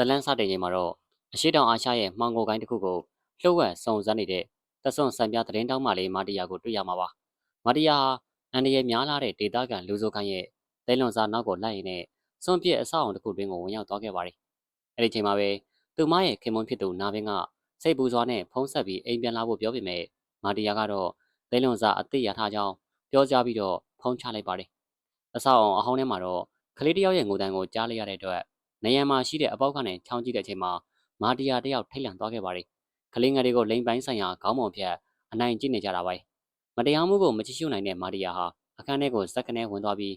လန်းစတဲ့ချိန်မှာတော့အရှိတောင်အာရှရဲ့မှောင်ခိုကိုင်းတစ်ခုကိုလှုပ်ဝက်စုံစမ်းနေတဲ့သက်စွန်စံပြသတင်းတောင်းမှလေးမာတီယာကိုတွေ့ရမှာပါ။မာတီယာဟာအန်ဒီရဲ့များလာတဲ့ဒေတာကန်လူဆိုခိုင်းရဲ့တဲလွန်စာနောက်ကိုလိုက်ရင်းနဲ့စွန့်ပစ်အဆောက်အုံတစ်ခုတွင်ကိုဝင်ရောက်သွားခဲ့ပါတယ်။အဲဒီချိန်မှာပဲသူမရဲ့ခင်မွန်းဖြစ်သူနာဘင်းကစိတ်ပူစွာနဲ့ဖုံးဆက်ပြီးအိမ်ပြန်လာဖို့ပြောပေမဲ့မာတီယာကတော့တဲလွန်စာအသိရထားကြောင်းပြောကြားပြီးတော့ဖုံးချလိုက်ပါတယ်။အဆောက်အုံအဟောင်းထဲမှာတော့ကလေးတယောက်ရဲ့ငိုတံကိုကြားလိုက်ရတဲ့အတွက်နေရန်မှာရှိတဲ့အပေါက်ကနေချောင်းကြည့်တဲ့အချိန်မှာမာတီယာတယောက်ထိတ်လန့်သွားခဲ့ပါတယ်။ကလေးငယ်တွေကိုလိမ်ပိုင်းဆိုင်ရာခေါင်းပုံဖြတ်အနိုင်ကျင့်နေကြတာပဲ။မတရားမှုကိုမချစ်ရှုနိုင်တဲ့မာတီယာဟာအခန်းထဲကိုစက္ကနဲဝင်သွားပြီး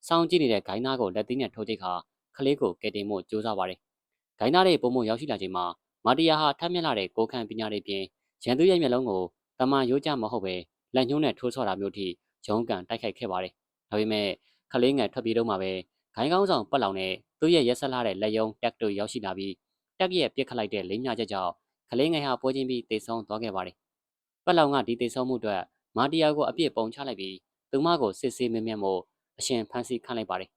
စောင်းကြည့်နေတဲ့ဂိုင်းသားကိုလက်သီးနဲ့ထိုးချိတ်ခါကလေးကိုကယ်တင်ဖို့ကြိုးစားပါတယ်။ဂိုင်းသားတွေပုံမရောက်ရှိလာချိန်မှာမာတီယာဟာထပ်မြက်လာတဲ့ကိုခံပညာတွေပြင်ရန်သူရဲ့မျက်လုံးကိုတမန်ရိုးကြမဟုတ်ပဲလက်ညှိုးနဲ့ထိုးဆော့တာမျိုးထိရုံးကန်တိုက်ခိုက်ခဲ့ပါတယ်။ဒါပေမဲ့ကလေးငယ်ထွက်ပြေးတော့မှပဲဂိုင်းကောင်းဆောင်ပတ်လောင်နဲ့သူ့ရဲ့ရက်ဆက်လာတဲ့လက်ယုံတက်တို့ရောက်ရှိလာပြီးတက်ရဲ့ပြစ်ခတ်လိုက်တဲ့လိမ့်မြချက်ကြောင့်ကလေးငယ်ဟာပွဲချင်းပြီးတိတ်ဆုံးသွားခဲ့ပါတယ်။ပတ်လောင်ကဒီတိတ်ဆုံးမှုအတွက်မာတီယာကိုအပြစ်ပုံချလိုက်ပြီးသူမကိုစစ်ဆေးမင်းမြတ်မှုအရှင်ဖန်ဆီးခန့်လိုက်ပါတယ်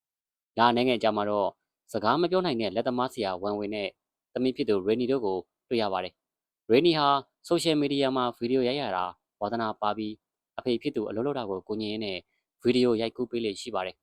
။ဒါနဲ့ငယ်ကြမှာတော့စကားမပြောနိုင်တဲ့လက်သမားဆရာဝန်ဝင်နဲ့သမီးဖြစ်သူရေနီတို့ကိုတွေ့ရပါတယ်။ရေနီဟာဆိုရှယ်မီဒီယာမှာဗီဒီယိုရိုက်ရတာဝါသနာပါပြီးအဖေဖြစ်သူအလုပ်လုပ်တာကိုကိုညင်ရင်းနဲ့ဗီဒီယိုရိုက်ကူးပေးလေရှိပါတယ်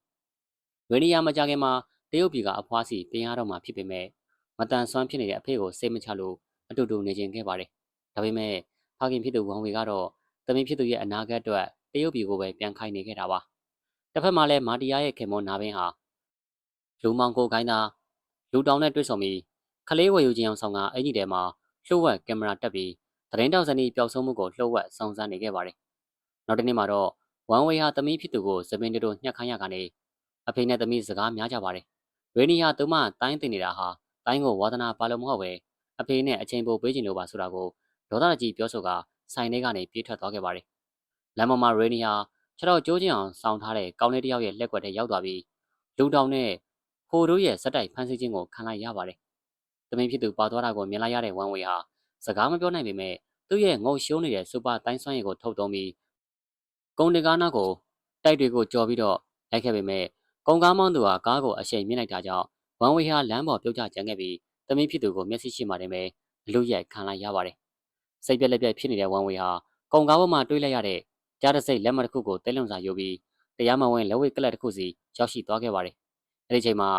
။ရေနီယာမကြခင်မှာတရုတ်ပြည်ကအဖွားစီတင်ရတော့မှဖြစ်ပေမဲ့မတန်ဆွမ်းဖြစ်နေတဲ့အဖေကိုစိတ်မချလို့အတူတူနေခြင်းခဲ့ပါတယ်။ဒါပေမဲ့ဖခင်ဖြစ်သူဝန်ဝေကတော့သမီးဖြစ်သူရဲ့အနာဂတ်အတွက်တရုတ်ပြည်ကိုပဲပြန်ခိုင်းနေခဲ့တာပါ။တစ်ဖက်မှာလည်းမာတီယာရဲ့ခင်မွန်နာဘင်းဟာလူမောင်ကိုခိုင်းတာလူတောင်နဲ့တွေ့ဆုံပြီးခလေးဝယ်ယူခြင်းအောင်ဆောင်ကအင်ကြီးတဲမှာလှုပ်ဝက်ကင်မရာတက်ပြီးသတင်းတောက်စနီပျောက်ဆုံးမှုကိုလှုပ်ဝက်စုံစမ်းနေခဲ့ပါတယ်။နောက်တစ်နေ့မှာတော့ဝန်ဝေဟာသမီးဖြစ်သူကိုသပင်တို့ညှက်ခိုင်းရကနေအဖေနဲ့သမီးစကားများကြပါတယ်။ရေနီဟာသူမတိုင်းတင်နေတာဟာတိုင်းကိုဝါသနာပါလို့မဟုတ်ပဲအဖေနဲ့အချိန်ပိုပေးချင်လို့ပါဆိုတာကိုဒေါသကြီးပြောဆိုကဆိုင်ထဲကနေပြေးထွက်သွားခဲ့ပါတယ်။လမ်းပေါ်မှာရေနီဟာခြေတော်ကျိုးချင်းအောင်စောင်းထားတဲ့ကောင်းလေးတစ်ယောက်ရဲ့လက်ကွက်ထဲရောက်သွားပြီးလူတောင်နဲ့ဟိုတို့ရဲ့စက်တိုက်ဖမ်းဆီးခြင်းကိုခံလိုက်ရပါတယ်။သမီးဖြစ်သူပါသွားတာကိုမြင်လိုက်ရတဲ့ဝန်ဝေဟာစကားမပြောနိုင်ပေမဲ့သူ့ရဲ့ငုံရှုံးနေတဲ့စူပါတိုင်းစွမ်းရည်ကိုထုတ်သုံးပြီးကုန်းတကားနာကိုတိုက်တွေကိုကြော်ပြီးတော့လိုက်ခဲ့ပေမဲ့ကုန်းကားမောင်းသူဟာကားကိုအရှိန်မြင့်လိုက်တာကြောင့်ဝန်ဝေဟာလမ်းပေါ်ပြုတ်ကျကျန်ခဲ့ပြီးသမီးဖြစ်သူကိုမျက်စိရှိမှတင်ပဲလူရိုက်ခံလိုက်ရပါတယ်။စိတ်ပြက်လက်ပြက်ဖြစ်နေတဲ့ဝန်ဝေဟာကုန်းကားပေါ်မှာတွေးလိုက်ရတဲ့ကြားတစိတ်လက်မတစ်ခုကိုတဲလွန်စာယူပြီးတရားမဝင်လက်ဝဲကလပ်တစ်ခုစီရောက်ရှိသွားခဲ့ပါတယ်။အဲဒီချိန်မှာ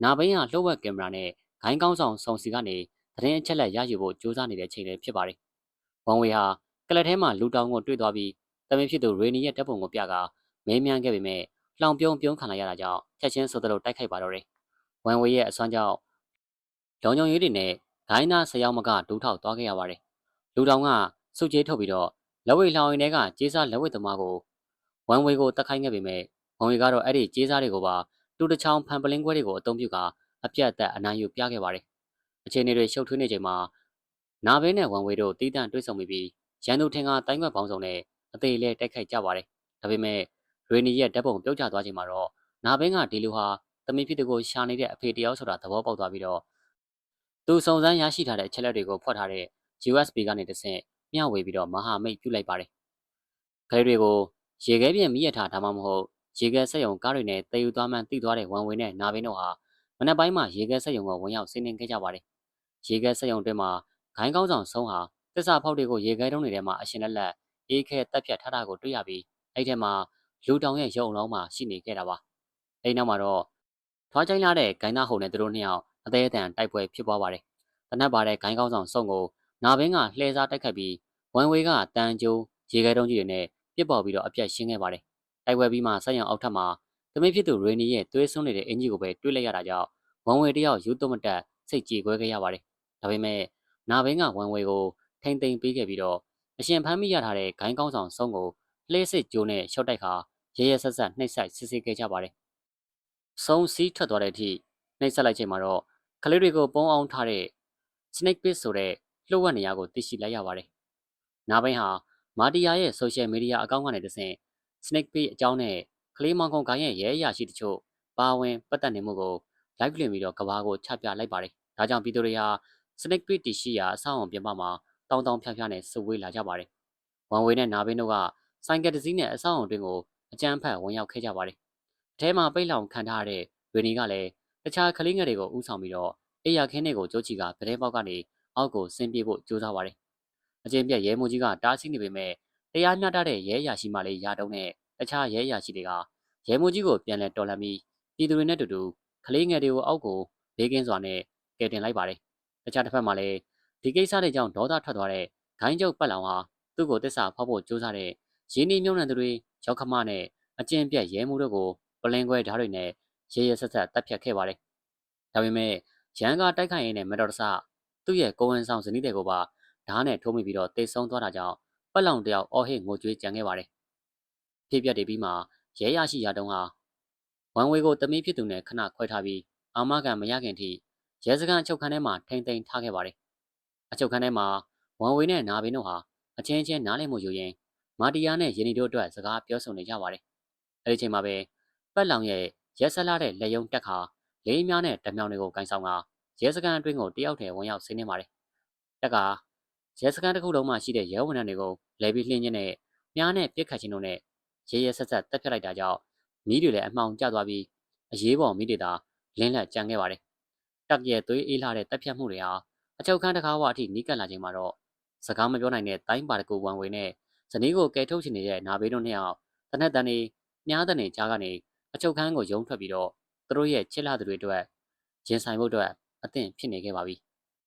နာဘိန်းဟာလှုပ်ဝက်ကင်မရာနဲ့ဂိုင်းကောင်းဆောင်စုံစီကနေသတင်းအချက်လက်ရယူဖို့ကြိုးစားနေတဲ့ချိန်လေးဖြစ်ပါတယ်။ဝန်ဝေဟာကလပ်ထဲမှာလူတောင်ကိုတွေ့သွားပြီးသမီးဖြစ်သူရေနီရဲ့တပ်ပုံကိုပြကမေးမြန်းခဲ့ပေမဲ့လောင်ပြုံးခံလိုက်ရတာကြောင့်ချက်ချင်းဆိုသလိုတိုက်ခိုက်ပါတော့တယ်။ဝန်ဝေရဲ့အစွမ်းကြောင့်လုံခြုံရေးတွေနဲ့ဂိုင်းသားဆယောင်းမကဒူးထောက်သွားခဲ့ရပါတယ်။လူတောင်ကစုကျေးထုတ်ပြီးတော့လက်ဝဲလောင်ရင်တွေကကျေးစားလက်ဝဲသမားကိုဝန်ဝေကိုတက်ခိုင်းခဲ့ပေမဲ့ဝန်ဝေကတော့အဲ့ဒီကျေးစားတွေကိုပါတူတချောင်းဖန်ပလင်းခွဲတွေကိုအသုံးပြုကာအပြတ်အသက်အနိုင်ယူပြခဲ့ပါတယ်။အခြေအနေတွေရှုပ်ထွေးနေချိန်မှာနာဘင်းနဲ့ဝန်ဝေတို့တီးတန့်တွေ့ဆုံပြီးရန်သူထင်ကတိုင်းွက်ပေါင်းစုံနဲ့အသေးလေးတိုက်ခိုက်ကြပါတယ်။ဒါပေမဲ့ရေနီရဲ့ဓာတ်ပုံပြုတ်ကျသွားချိန်မှာတော့နာဘင်းကဒီလူဟာသမီးဖြစ်သူကိုရှာနေတဲ့အဖေတယောက်ဆိုတာသဘောပေါက်သွားပြီးတော့သူစုံစမ်းရရှိထားတဲ့အချက်လက်တွေကိုဖွက်ထားတဲ့ USB ကနေတဆင့်မျှဝေပြီးတော့မဟာမိတ်ပြုလိုက်ပါတယ်။ကလေးတွေကိုရေခဲပြင်မိရထားဒါမှမဟုတ်ရေခဲစက်ရုံကားတွေနဲ့တည်ယူသွားမှန်းသိသွားတဲ့ဝန်ဝေနဲ့နာဘင်းတို့ဟာမနက်ပိုင်းမှာရေခဲစက်ရုံကိုဝင်ရောက်စီးနင်းခဲ့ကြပါတယ်။ရေခဲစက်ရုံတွင်မှာဂိုင်းကောင်းဆောင်ဆုံးဟာသစ္စာဖောက်တွေကိုရေခဲတုံးတွေထဲမှာအရှင်လက်လက်အေးခဲတက်ဖြတ်ထားတာကိုတွေ့ရပြီးအဲ့ထဲမှာလူတောင်ရဲ့ရုံအလောင်းမှာရှိနေခဲ့တာပါ။အဲ့နောက်မှာတော့ထွားချိုင်းလာတဲ့ဂိုင်းသားဟုံနဲ့သူတို့နှစ်ယောက်အသေးအတန်တိုက်ပွဲဖြစ်ပွားပါတယ်။တနက်ပါတဲ့ဂိုင်းကောင်းဆောင်ဆုံးကိုနာဘင်းကလှည့်စားတိုက်ခိုက်ပြီးဝန်ဝေကတန်ကျိုးရေခဲတုံးကြီးတွေနဲ့ပြစ်ပေါ်ပြီးတော့အပြတ်ရှင်းခဲ့ပါတယ်။တိုက်ပွဲပြီးမှဆက်ရုံအောက်ထပ်မှာသမီးဖြစ်သူရေနီရဲ့သွေးစွန်းနေတဲ့အင်ကြီးကိုပဲတွေးလိုက်ရတာကြောင့်ဝန်ဝေတယောက်ယူသွမတက်စိတ်ကြေကွဲခဲ့ရပါတယ်။ဒါပေမဲ့နာဘင်းကဝန်ဝေကိုထိမ့်သိမ့်ပေးခဲ့ပြီးတော့အရှင်ဖမ်းမိရထားတဲ့ဂိုင်းကောင်းဆောင်ဆုံးကိုလှည့်စစ်ကြိုးနဲ့ရှော့တိုက်ခါရဲရဲဆက်ဆက်နှိပ်ဆိုင်စစ်ဆေးခဲ့ကြပါတယ်။ဆုံးစီးထွက်သွားတဲ့အထိနှိပ်ဆက်လိုက်ချိန်မှာတော့ကလေးတွေကိုပုံအောင်ထားတဲ့ snake pit ဆိုတဲ့လှုပ်ဝက်နေရာကိုသိရှိလိုက်ရပါတယ်။နာဘင်းဟာမာတီယာရဲ့ social media အကောင့်ကနေတဆင့် snake pit အကြောင်းနဲ့ကလေးမောင်ကောင်ကိုင်းရဲ့ရဲအရာရှိတချို့ပါဝင်ပတ်သက်နေမှုကို live လွှင့်ပြီးတော့ကဘာကိုချပြလိုက်ပါတယ်။ဒါကြောင့်ပြည်သူတွေဟာ snake pit တရှိရာအဆောင်အုံပြင်ပမှာတောင်းဖျားဖျားနဲ့စုဝေးလာကြပါတယ်။ဝန်ဝေနဲ့နာဘင်းတို့ကဆိုင်ကယ်တစ်စီးနဲ့အဆောင်အုံတွင်ကိုအကြမ်းဖက်ဝင်ရောက်ခဲ့ကြပါတယ်။အထဲမှာပိတ်လောင်ခံထားတဲ့ရေနီကလည်းတခြားကလေးငယ်တွေကိုဥဆောင်ပြီးတော့ အိယာခင်းတွေကိုကျိုးချီကပြတင်းပေါက်ကနေအောက်ကိုဆင်းပြေးဖို့ကြိုးစားပါတယ်။အကျဉ်းပြတ်ရဲမှုကြီးကတားဆီးနေပေမဲ့တရားမျှတတဲ့ရဲအရာရှိမှလည်းရာတုံးနဲ့တခြားရဲအရာရှိတွေကရဲမှုကြီးကိုပြန်လည်တော်လှန်ပြီးပြည်သူတွေနဲ့တူတူကလေးငယ်တွေကိုအောက်ကိုဘေးကင်းစွာနဲ့ကယ်တင်လိုက်ပါတယ်။တခြားတစ်ဖက်မှာလည်းဒီကိစ္စတွေကြောင့်ဒေါသထွက်သွားတဲ့ဂိုင်းကျုပ်ပတ်လောင်ဟာသူ့ကိုတစ္ဆာဖောက်ဖို့ကြိုးစားတဲ့ရင်းနှီးမြှုပ်နှံသူတွေရောက်ခမနဲ့အကျဉ်းပြတ်ရဲမှုတို့ကိုပလင်ခွဲဓာတ်တွေနဲ့ရဲရဲဆက်ဆက်တပ်ဖြတ်ခဲ့ပါတယ်။ဒါပေမဲ့ရန်ကတိုက်ခိုက်ရင်းနဲ့မတော်တဆသူ့ရဲ့ကိုဝန်ဆောင်ဇနီးတွေကိုပါဓာတ်နဲ့ထိုးမိပြီးတော့တိတ်ဆုံးသွားတာကြောင့်ပတ်လောင်တယောက်အော်ဟစ်ငိုကြွေးကြံခဲ့ပါတယ်။ဖြစ်ပျက်တွေပြီးမှရဲရရှိရာတုန်းဟာဝန်ဝေကိုတမီးဖြစ်သူနဲ့ခဏခွဲထားပြီးအာမခံမရခင်ထိရဲစခန်းအချုပ်ခန်းထဲမှာထိန်သိမ်းထားခဲ့ပါတယ်။အချုပ်ခန်းထဲမှာဝန်ဝေနဲ့နာဘင်းတို့ဟာအချင်းချင်းနားလည်မှုယူရင်းမာတီယာနဲ့ယင်းနီတို့အတွက်စကားပြောဆိုနေကြပါတယ်။အဲဒီချိန်မှာပဲပတ်လောင်ရဲ့ရက်ဆက်လာတဲ့လက်ယုံတက်ခါလေးများနဲ့ဓမြောင်တွေကိုကင်ဆောင်ကရဲစခန်းအတွင်းကိုတယောက်တည်းဝင်ရောက်ဆင်းနေပါတယ်။တက်ကရဲစခန်းတစ်ခုလုံးမှာရှိတဲ့ရဲဝန်ထမ်းတွေကိုလဲပြီးလှင်းချင်းနဲ့မြားနဲ့ပြစ်ခတ်ခြင်းတို့နဲ့ရဲရဲဆက်ဆက်တက်ဖြတ်လိုက်တာကြောင့်မီးတွေလည်းအမှောင်ကျသွားပြီးအရေးပေါ်မီးတွေသာလင်းလက်ကြံခဲ့ပါတယ်။တက်ရဲ့သွေးအေးလာတဲ့တက်ဖြတ်မှုတွေဟာအချုပ်ခန်းတစ်ခါဝအထိနီးကပ်လာချိန်မှာတော့စကားမပြောနိုင်တဲ့တိုင်းပါတကူဝန်ဝေနဲ့ဇနီးကိုကယ်ထုတ်ချင်နေတဲ့နာဘေးတို့နှစ်ယောက်တနက်တန်နေမြားတန်နေကြားကနေအချုပ်ခန်းကိုယုံထွက်ပြီးတော့သူတို့ရဲ့ချစ်လာသူတွေအတွက်ရင်ဆိုင်ဖို့အတွက်အသင့်ဖြစ်နေခဲ့ပါပြီ။